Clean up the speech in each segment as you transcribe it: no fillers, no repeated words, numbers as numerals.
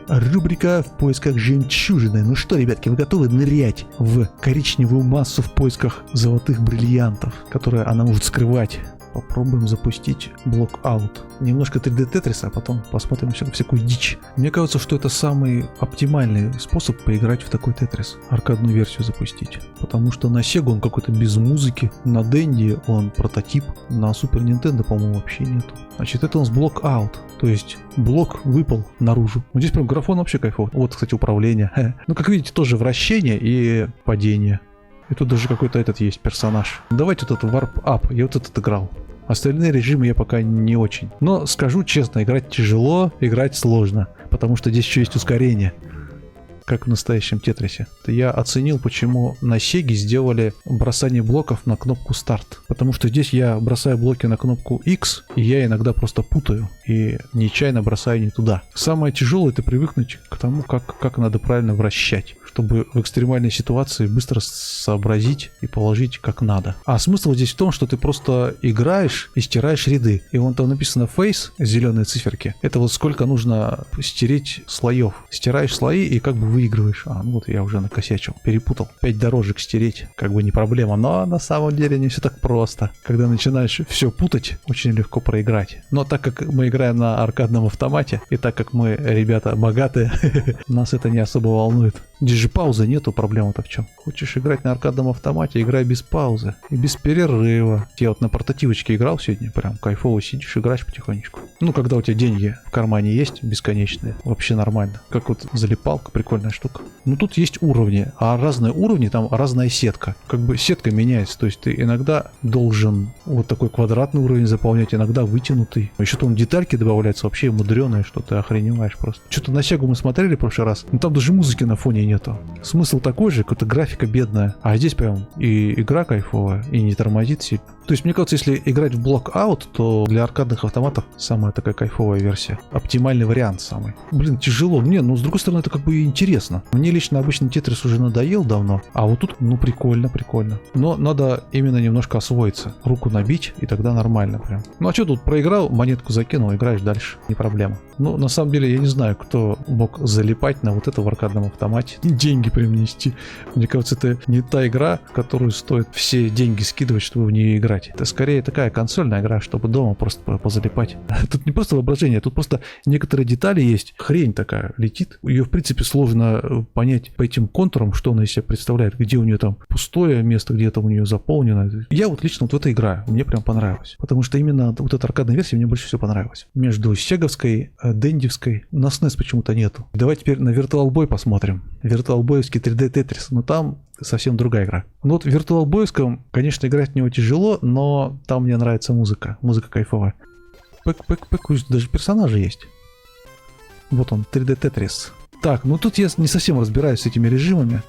Рубрика «В поисках жемчужины». Ну что, ребятки, вы готовы нырять в коричневую массу в поисках золотых бриллиантов, которые она может скрывать? Попробуем запустить блок-аут. Немножко 3D тетриса, а потом посмотрим всякую дичь. Мне кажется, что это самый оптимальный способ поиграть в такой тетрис. Аркадную версию запустить. Потому что на Sega он какой-то без музыки. На Dendy он прототип. На Super Nintendo, по-моему, вообще нету. Значит, это у нас блок-аут. То есть блок выпал наружу. Вот здесь прям графон вообще кайфовый. Вот, кстати, управление. Ну, как видите, тоже вращение и падение. И тут даже какой-то этот есть персонаж. Давайте вот этот Warp Up. Я вот этот играл. Остальные режимы я пока не очень. Но скажу честно, играть тяжело, играть сложно. Потому что здесь еще есть ускорение. Как в настоящем тетрисе. Я оценил, почему на Сеге сделали бросание блоков на кнопку старт. Потому что здесь я бросаю блоки на кнопку X, и я иногда просто путаю. И нечаянно бросаю не туда. Самое тяжелое — это привыкнуть к тому, как надо правильно вращать. Чтобы в экстремальной ситуации быстро сообразить и положить как надо. А смысл здесь в том, что ты просто играешь и стираешь ряды. И вон там написано face, зеленые циферки. Это вот сколько нужно стереть слоев. Стираешь слои и как бы выигрываешь. Ну вот я уже накосячил, перепутал. 5 дорожек стереть как бы не проблема. Но на самом деле не все так просто. Когда начинаешь все путать, очень легко проиграть. Но так как мы играем на аркадном автомате, и так как мы ребята богатые, нас это не особо волнует. Здесь же паузы нету, проблема-то в чем? Хочешь играть на аркадном автомате, играй без паузы и без перерыва. Я вот на портативочке играл сегодня, прям кайфово сидишь, играешь потихонечку. Ну, когда у тебя деньги в кармане есть, бесконечные, вообще нормально. Как вот залипалка, прикольная штука. Ну, тут есть уровни, а разные уровни, там разная сетка. Как бы сетка меняется, то есть ты иногда должен вот такой квадратный уровень заполнять, иногда вытянутый. Еще там детальки добавляются, вообще мудреные, что ты охреневаешь просто. Что-то на Сегу мы смотрели в прошлый раз, но там даже музыки на фоне нету. Смысл такой же, какая-то графика бедная. А здесь прям и игра кайфовая, и не тормозит сильно. То есть, мне кажется, если играть в блок-аут, то для аркадных автоматов самая такая кайфовая версия. Оптимальный вариант самый. Блин, тяжело. Но с другой стороны, это как бы интересно. Мне лично обычно тетрис уже надоел давно. А вот тут, прикольно. Но надо именно немножко освоиться. Руку набить, и тогда нормально прям. Ну а что тут, проиграл, монетку закинул, играешь дальше. Не проблема. Ну, на самом деле, я не знаю, кто мог залипать на вот это в аркадном автомате. Деньги прям нести. Мне кажется, это не та игра, которую стоит все деньги скидывать, чтобы в нее играть. Это скорее такая консольная игра, чтобы дома просто позалипать. Тут не просто воображение, тут просто некоторые детали есть. Хрень такая летит. Ее, в принципе, сложно понять по этим контурам, что она из себя представляет. Где у нее там пустое место, где там у нее заполнено. Я вот лично вот в это играю. Мне прям понравилось. Потому что именно вот эта аркадная версия мне больше всего понравилась. Между сеговской, дендивской. На SNES почему-то нету. Давай теперь на Virtual Boy посмотрим. Virtual Boy'ский 3D Tetris. Но там совсем другая игра. Ну вот в Virtual Boy'ском, конечно, играть в него тяжело, но там мне нравится музыка. Музыка кайфовая. Пык-пык-пык, даже персонажи есть. Вот он, 3D Tetris. Так, ну тут я не совсем разбираюсь с этими режимами.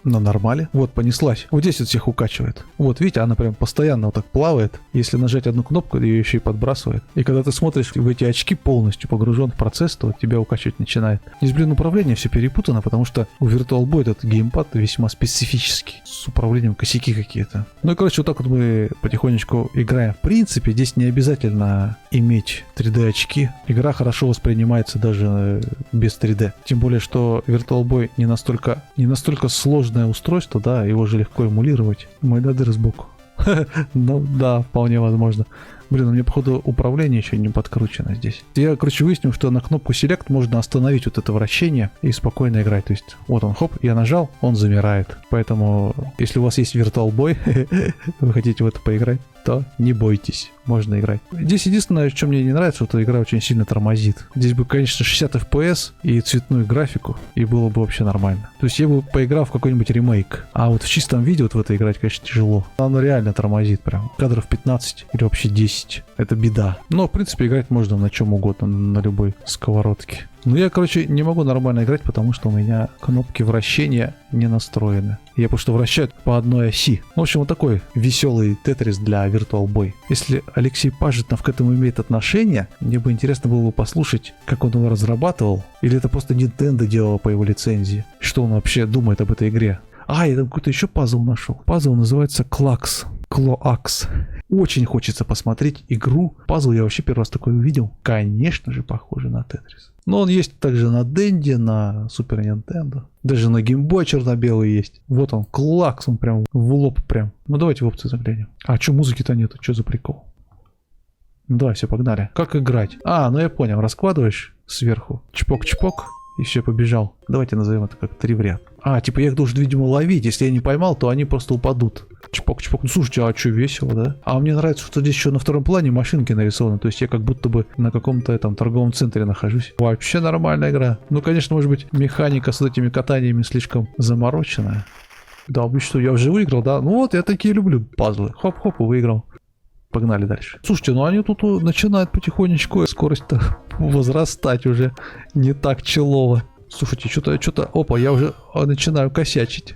На нормале. Вот, понеслась. Вот здесь вот всех укачивает. Вот, видите, она прям постоянно вот так плавает. Если нажать одну кнопку, ее еще и подбрасывает. И когда ты смотришь в эти очки, полностью погружен в процесс, то тебя укачивать начинает. Здесь, управление все перепутано, потому что у Virtual Boy этот геймпад весьма специфический. С управлением косяки какие-то. Ну и, короче, вот так вот мы потихонечку играем. В принципе, здесь не обязательно иметь 3D очки. Игра хорошо воспринимается даже без 3D. Тем более, что Virtual Boy не настолько сложный устройство, да, его же легко эмулировать. Мой дадыр сбоку. Ну да, вполне возможно. Блин, у меня, походу, управление еще не подкручено здесь. Я, короче, выяснил, что на кнопку Select можно остановить вот это вращение и спокойно играть. То есть, вот он, хоп, я нажал, он замирает. Поэтому, если у вас есть Virtual Boy, вы хотите в это поиграть, то не бойтесь, можно играть. Здесь единственное, что мне не нравится, что эта игра очень сильно тормозит. Здесь бы, конечно, 60 FPS и цветную графику, и было бы вообще нормально. То есть я бы поиграл в какой-нибудь ремейк. А вот в чистом виде вот в это играть, конечно, тяжело. Оно реально тормозит прям. Кадров 15 или вообще 10. Это беда. Но, в принципе, играть можно на чем угодно, на любой сковородке. Но я, короче, не могу нормально играть, потому что у меня кнопки вращения не настроены. Я просто вращаю по одной оси. В общем, вот такой веселый тетрис для Virtual Boy. Если Алексей Пажитнов к этому имеет отношение, мне бы интересно было бы послушать, как он его разрабатывал. Или это просто Nintendo делало по его лицензии. Что он вообще думает об этой игре. Я там какой-то еще пазл нашел. Пазл называется Клакс. Клоакс. Очень хочется посмотреть игру. Пазл я вообще первый раз такой увидел. Конечно же, похоже на Тетрис. Но он есть также на Денди, на Супер Нинтендо. Даже на геймбой черно-белый есть. Вот он, клакс, он прям в лоб прям. Ну давайте в опции заглянем. А что музыки-то нету? Что за прикол? Да, все, погнали. Как играть? А, ну я понял. Раскладываешь сверху. Чпок-чпок. И все, побежал. Давайте назовем это как 3 в ряд. А, типа я их должен, видимо, ловить. Если я не поймал, то они просто упадут. Чпок-чпок. Ну слушайте, а что, весело, да? А мне нравится, что здесь еще на втором плане машинки нарисованы. То есть я как будто бы на каком-то там торговом центре нахожусь. Вообще нормальная игра. Ну, конечно, может быть, механика с этими катаниями слишком замороченная. Да, что, я уже выиграл, да? Ну вот, я такие люблю пазлы. Хоп-хоп, и выиграл. Погнали дальше. Слушайте, ну они тут начинают потихонечку скорость-то возрастать уже не так челово. Слушайте, что-то, опа, я уже начинаю косячить.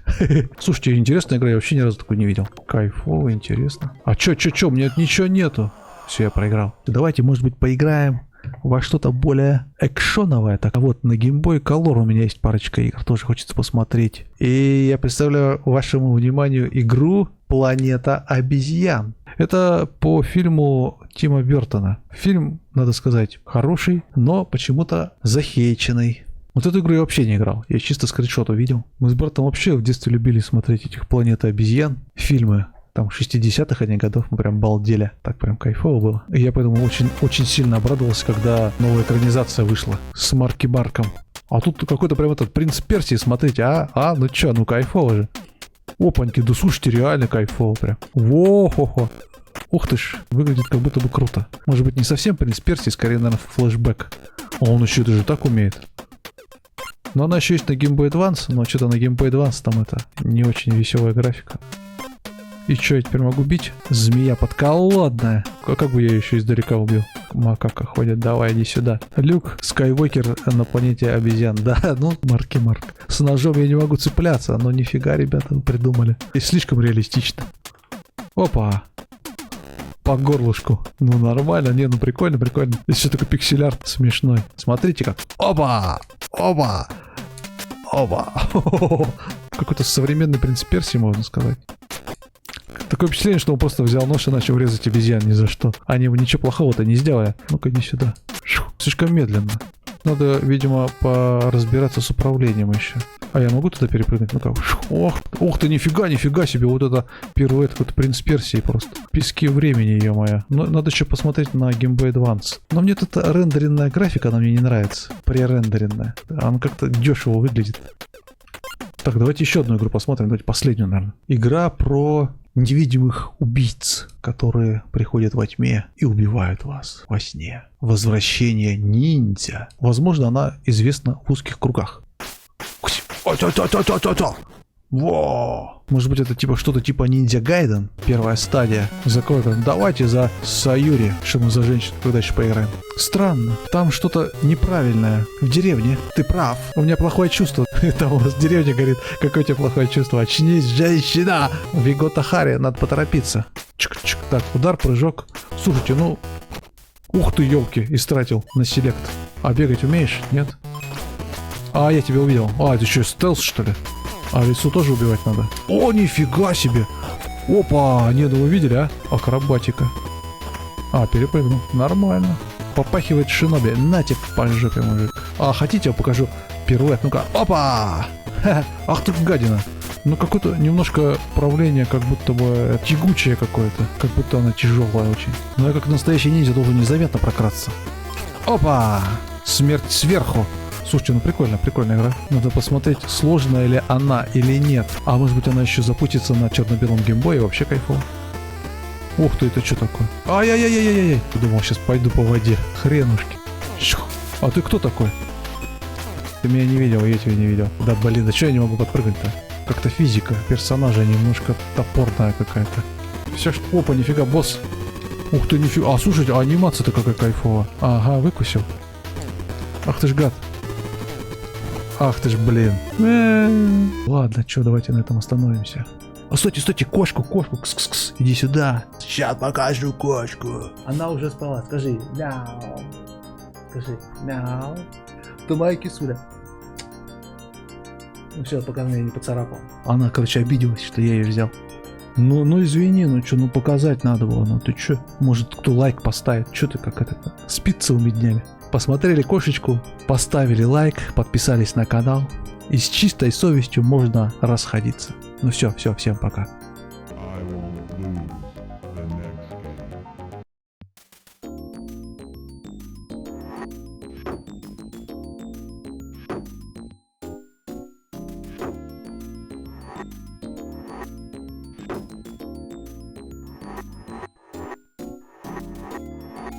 Слушайте, интересная игра, я вообще ни разу такой не видел. Кайфово, интересно. А чё, у меня ничего нету. Все, я проиграл. Давайте, может быть, поиграем во что-то более экшоновое. Так, а вот на Game Boy Color у меня есть парочка игр, тоже хочется посмотреть. И я представляю вашему вниманию игру «Планета обезьян». Это по фильму Тима Бёртона. Фильм, надо сказать, хороший, но почему-то захейченный. Вот эту игру я вообще не играл. Я чисто скриншот увидел. Мы с братом вообще в детстве любили смотреть этих «Планеты обезьян». Фильмы. Там 60-х они годов мы прям балдели. Так прям кайфово было. И я поэтому очень сильно обрадовался, когда новая экранизация вышла с Марки Марком. А тут какой-то прям этот принц Персии, смотрите. Ну чё, ну кайфово же. Опаньки, да слушайте, реально кайфово прям. Во-хо-хо. Ух ты ж, выглядит как будто бы круто. Может быть, не совсем принц Персии, скорее, наверное, флешбэк. А он еще даже так умеет. Но она еще есть на Game Boy Advance, но что-то на Game Boy Advance там это не очень веселая графика. И что, я теперь могу бить? Змея подколодная. Как бы я еще издалека убил? Макака ходит, давай, иди сюда. Люк Скайуокер на планете обезьян. Да, ну, Марки Марк. С ножом я не могу цепляться, но нифига, ребята, придумали. И слишком реалистично. Опа. По горлышку. Ну, нормально, не, ну прикольно. Здесь еще такой пиксель-арт смешной. Смотрите как. Опа! Какой-то современный принц Персии, можно сказать. Такое впечатление, что он просто взял нож и начал резать обезьян ни за что. Они его ничего плохого-то не сделали. Ну-ка, иди сюда. Слишком медленно. Надо, видимо, поразбираться с управлением еще. А я могу туда перепрыгнуть? Ну-ка. Ух ты, нифига себе. Вот это пируэт, какой-то принц Персии просто. Пески времени, ё-моё. Но надо еще посмотреть на Game Boy Advance. Но мне эта рендеренная графика, она мне не нравится. Пререндеренная. Она как-то дешево выглядит. Так, давайте еще одну игру посмотрим. Давайте последнюю, наверное. Игра про невидимых убийц, которые приходят во тьме и убивают вас во сне. Возвращение ниндзя. Возможно, она известна в узких кругах. Во! Может быть, это типа что-то типа Ninja Gaiden, первая стадия. За кого там? Давайте за Саюри, что мы за женщину когда еще поиграем. Странно, там что-то неправильное. В деревне. Ты прав. У меня плохое чувство. Там у вас деревня говорит, какое у тебя плохое чувство. Очнись, женщина! Вигота Хари, надо поторопиться. Чик-чик. Так, удар, прыжок. Слушайте, ну... Ух ты, елки, истратил на селект. А бегать умеешь? Нет? А, я тебя увидел. А, это что, стелс, что ли? А лису тоже убивать надо. О, нифига себе! Опа! Не, ну вы видели, а? Акробатика. А, перепрыгнул. Нормально. Попахивает шиноби. На тебе по жопе, мужик. А, хотите, я покажу пируэт? Ну-ка. Опа! Ха-ха. Ах ты гадина. Ну, какое-то немножко управление, как будто бы тягучее какое-то. Как будто она тяжелая очень. Но я как настоящий ниндзя должен незаметно прокрасться. Опа! Смерть сверху. Слушайте, ну прикольная игра. Надо посмотреть, сложная ли она или нет. А может быть, она еще запустится на черно-белом геймбое, вообще кайфово. Ух ты, это что такое? Ай-яй-яй-яй-яй. Думал, сейчас пойду по воде. Хренушки. А ты кто такой? Ты меня не видел, я тебя не видел. Да блин, да что я не могу подпрыгнуть-то? Как-то физика персонажа немножко топорная какая-то. Все что... Опа, нифига, босс. Ух ты, нифига. А, слушайте, а анимация-то какая кайфовая. Ага, выкусил. Ах ты ж гад. Ах ты ж, блин. Ладно, что, давайте на этом остановимся. О, стойте, кошку. Кс-кс-кс. Иди сюда. Сейчас покажу кошку. Она уже спала. Скажи, мяу. Скажи, мяу. Ты моя кисуля. Ну все, пока меня не поцарапал. Она, короче, обиделась, что я ее взял. Ну извини, ну что, показать надо было. Ну ты что? Может, кто лайк поставит? Что ты как это? Спицы у меня днями. посмотрели кошечку, поставили лайк, подписались на канал. И с чистой совестью можно расходиться. Ну все, всем пока.